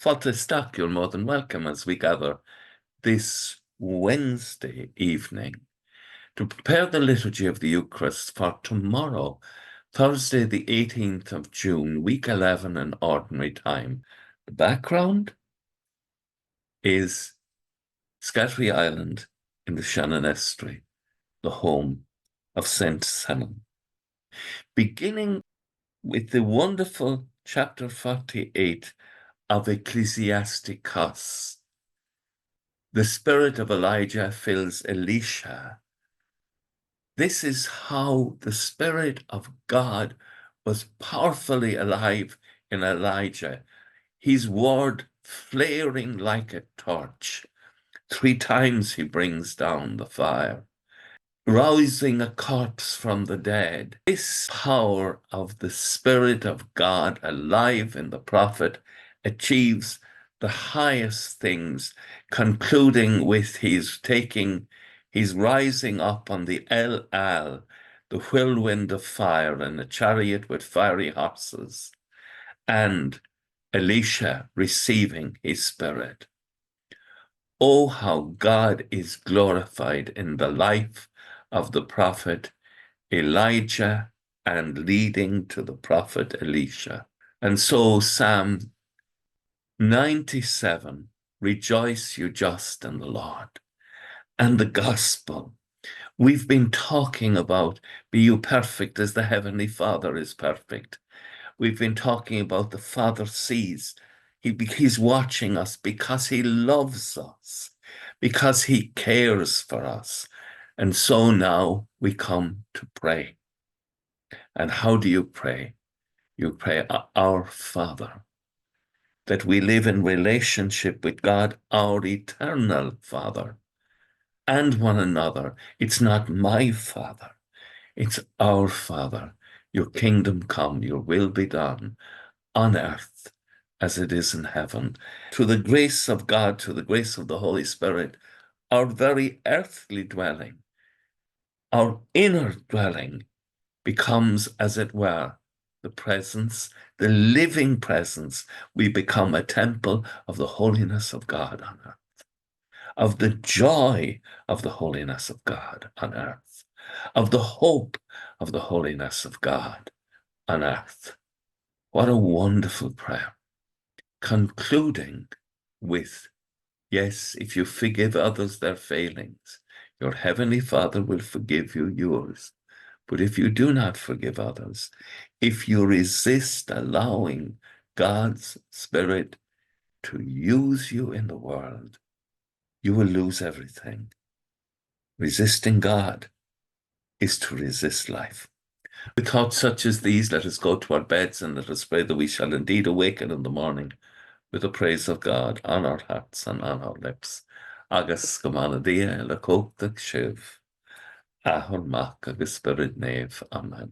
Fáilte you're more than welcome as we gather this Wednesday evening to prepare the Liturgy of the Eucharist for tomorrow, Thursday, the 18th of June, week 11 in ordinary time. The background is Suantraí Island in the Shannon Estuary, the home of Saint Senan. Beginning with the wonderful chapter 48 of Ecclesiasticus, the spirit of Elijah fills Elisha. This is how the Spirit of God was powerfully alive in Elijah. His word flaring like a torch. 3 times he brings down the fire, rousing a corpse from the dead. This power of the Spirit of God alive in the prophet achieves the highest things, concluding with his rising up on the El Al, the whirlwind of fire, in a chariot with fiery horses, and Elisha receiving his spirit. Oh, how God is glorified in the life of the prophet Elijah and leading to the prophet Elisha. And so Psalm 97, rejoice you just in the Lord. And the gospel, we've been talking about, be you perfect as the Heavenly Father is perfect. We've been talking about the Father sees. He's watching us because he loves us, because he cares for us. And so now we come to pray. And how do you pray? You pray, Our Father, that we live in relationship with God, our eternal Father, and one another. It's not my Father, it's our Father. Your kingdom come, your will be done on earth as it is in heaven. To the grace of God, to the grace of the Holy Spirit, our very earthly dwelling, our inner dwelling becomes, as it were, the presence, the living presence. We become a temple of the holiness of God on earth, of the joy of the holiness of God on earth, of the hope of the holiness of God on earth. What a wonderful prayer. Concluding with, yes, if you forgive others their failings, your heavenly Father will forgive you yours. But if you do not forgive others, if you resist allowing God's Spirit to use you in the world, you will lose everything. Resisting God is to resist life. With thoughts such as these, let us go to our beds and let us pray that we shall indeed awaken in the morning with the praise of God on our hearts and on our lips. Agus Gamanadia, la Coptic Shiv, Ahon Mak, agus Spirit Nave. Amen.